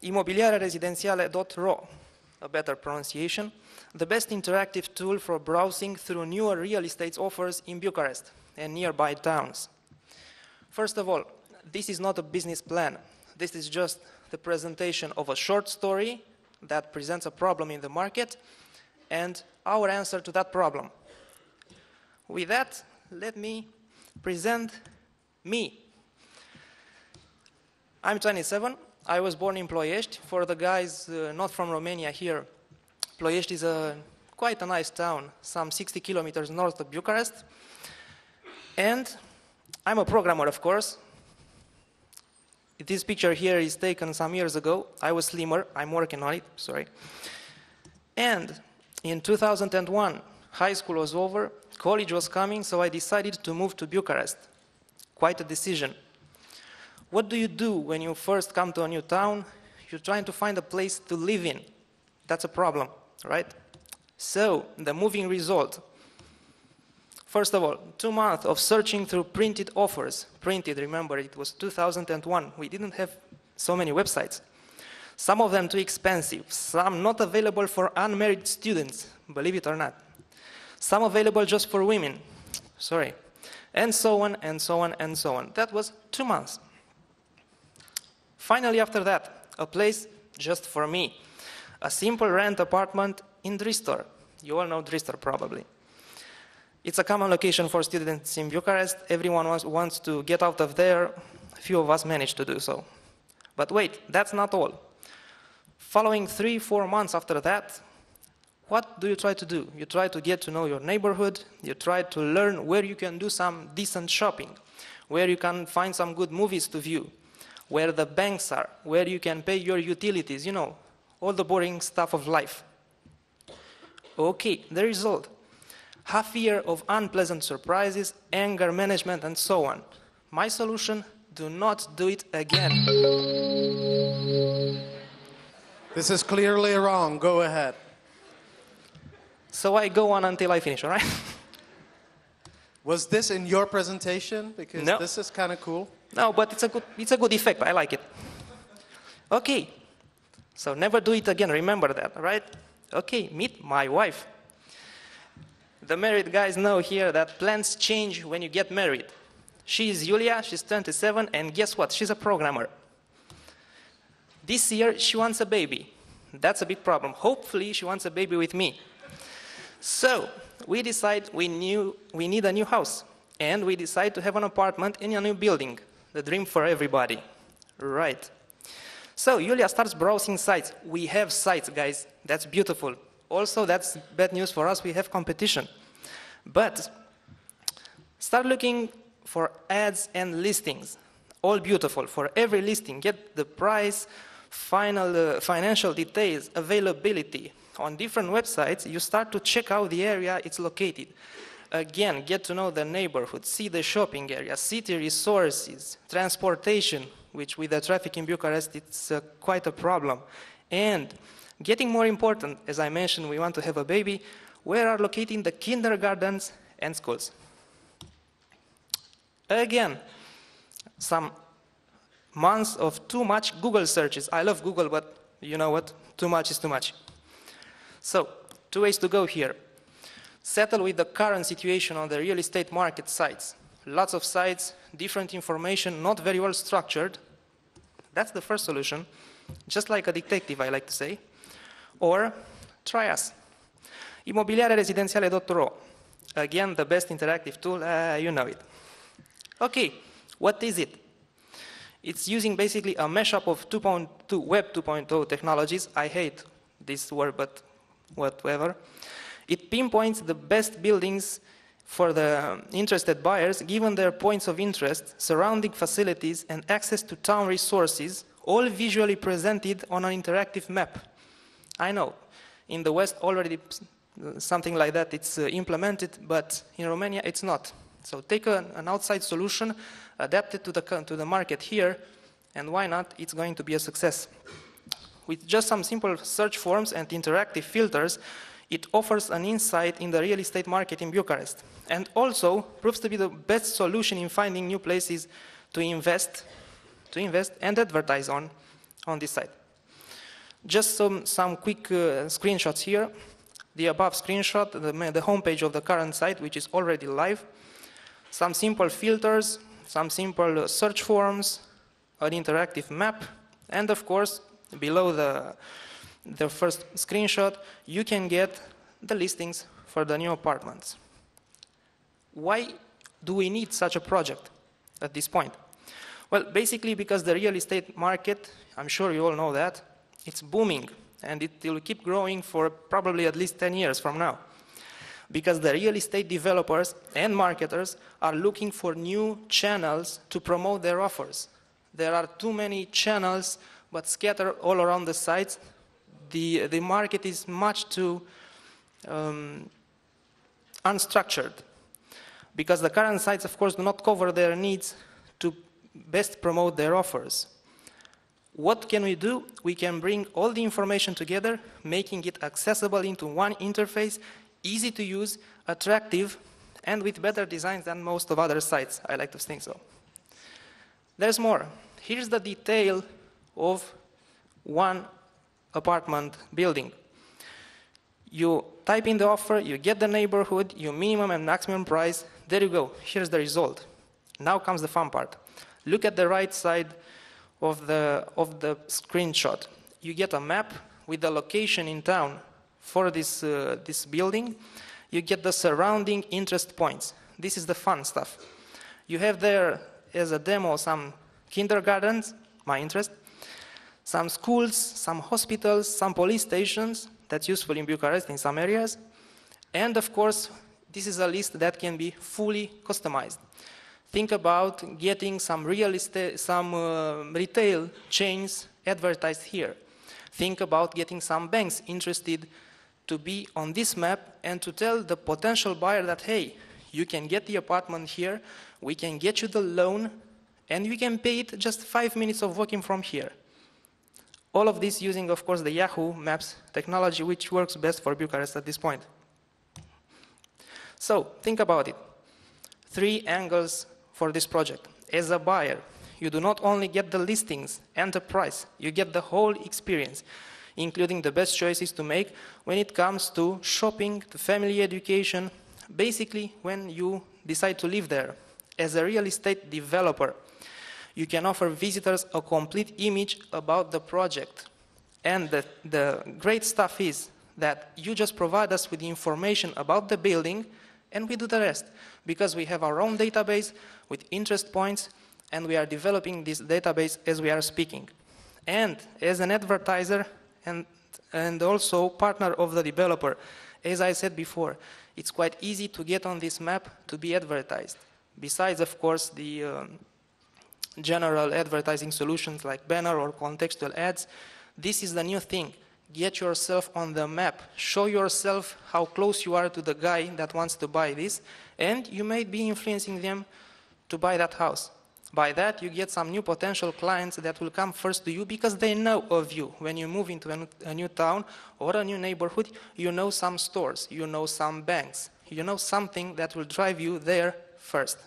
11minutes.Imobiliare-Rezidentiale.ro, a better pronunciation, the best interactive tool for browsing through newer real estate offers in Bucharest and nearby towns. First of all, this is not a business plan. This is just the presentation of a short story that presents a problem in the market and our answer to that problem. With that, let me present me. I'm 27. I was born in Ploiești. For the guys not from Romania here, Ploiești is quite a nice town, some 60 kilometers north of Bucharest. And I'm a programmer, of course. This picture here is taken some years ago. I was slimmer. I'm working on it, sorry. And in 2001, high school was over, college was coming, so I decided to move to Bucharest. Quite a decision. What do you do when you first come to a new town? You're trying to find a place to live in. That's a problem, right? So, the moving result. First of all, 2 months of searching through printed offers. Printed, remember, it was 2001. We didn't have so many websites. Some of them too expensive, some not available for unmarried students, believe it or not. Some available just for women, sorry. And so on, and so on, and so on. That was 2 months. Finally, after that, a place just for me. A simple rent apartment in Dristor. You all know Dristor, probably. It's a common location for students in Bucharest. Everyone wants to get out of there. A few of us managed to do so. But wait, that's not all. Following 3-4 months after that, what do you try to do? You try to get to know your neighborhood. You try to learn where you can do some decent shopping, where you can find some good movies to view, where the banks are, where you can pay your utilities, you know, all the boring stuff of life. Okay, the result. Half a year of unpleasant surprises, anger management, and so on. My solution, do not do it again. This is clearly wrong. Go ahead. So I go on until I finish, all right? Was this in your presentation? Because no. This is kind of cool. No, but it's a good effect. I like it. Okay. So never do it again. Remember that, right? Okay, meet my wife. The married guys know here that plans change when you get married. She is Julia, she's 27, and guess what? She's a programmer. This year, she wants a baby. That's a big problem. Hopefully, she wants a baby with me. So, we decide we need a new house. And we decide to have an apartment in a new building. The dream for everybody. Right. So, Julia starts browsing sites. We have sites, guys. That's beautiful. Also, that's bad news for us. We have competition. But start looking for ads and listings. All beautiful. For every listing, get the price, financial details, availability. On different websites, you start to check out the area it's located. Again, get to know the neighborhood, see the shopping area, city resources, transportation, which with the traffic in Bucharest, it's quite a problem. And getting more important, as I mentioned, we want to have a baby, where are located the kindergartens and schools. Again, some months of too much Google searches. I love Google, but you know what? Too much is too much. So, 2 ways to go here. Settle with the current situation on the real estate market sites. Lots of sites, different information, not very well structured. That's the first solution. Just like a detective, I like to say. Or, try us. 11minutes.Imobiliare-Rezidentiale.ro. Again, the best interactive tool, you know it. Okay, what is it? It's using basically a mashup of Web 2.0 technologies. I hate this word, but whatever. It pinpoints the best buildings for the interested buyers, given their points of interest, surrounding facilities, and access to town resources, all visually presented on an interactive map. I know, in the West already something like that it's implemented, but in Romania it's not. So take an outside solution, adapt it to the market here, and why not? It's going to be a success. With just some simple search forms and interactive filters, it offers an insight in the real estate market in Bucharest, and also proves to be the best solution in finding new places to invest and advertise on this site. Just some quick screenshots here. The above screenshot, the homepage of the current site, which is already live. Some simple filters, some simple search forms, an interactive map, and of course, below the first screenshot, you can get the listings for the new apartments. Why do we need such a project at this point? Well, basically because the real estate market, I'm sure you all know that, it's booming, and it will keep growing for probably at least 10 years from now. Because the real estate developers and marketers are looking for new channels to promote their offers. There are too many channels, but scattered all around the sites. The market is much too unstructured, because the current sites, of course, do not cover their needs to best promote their offers. What can we do? We can bring all the information together, making it accessible into one interface, easy to use, attractive, and with better designs than most of other sites. I like to think so. There's more. Here's the detail of one apartment building. You type in the offer, you get the neighborhood, your minimum and maximum price. There you go. Here's the result. Now comes the fun part. Look at the right side of the screenshot. You get a map with the location in town for this building. You get the surrounding interest points. This is the fun stuff. You have there as a demo some kindergartens, my interest, some schools, some hospitals, some police stations. That's useful in Bucharest in some areas. And of course, this is a list that can be fully customized. Think about getting some retail chains advertised here. Think about getting some banks interested to be on this map and to tell the potential buyer that, hey, you can get the apartment here, we can get you the loan, and you can pay it just 5 minutes of walking from here. All of this using, of course, the Yahoo Maps technology, which works best for Bucharest at this point. So, think about it. 3 angles for this project. As a buyer, you do not only get the listings and the price, you get the whole experience, including the best choices to make when it comes to shopping, to family education, basically when you decide to live there. As a real estate developer, you can offer visitors a complete image about the project. And the great stuff is that you just provide us with the information about the building and we do the rest, because we have our own database with interest points, and we are developing this database as we are speaking. And as an advertiser and also partner of the developer, as I said before, it's quite easy to get on this map to be advertised. Besides, of course, the general advertising solutions like banner or contextual ads, this is the new thing. Get yourself on the map. Show yourself how close you are to the guy that wants to buy this, and you may be influencing them to buy that house. By that, you get some new potential clients that will come first to you because they know of you. When you move into a new town or a new neighborhood, you know some stores, you know some banks, you know something that will drive you there first.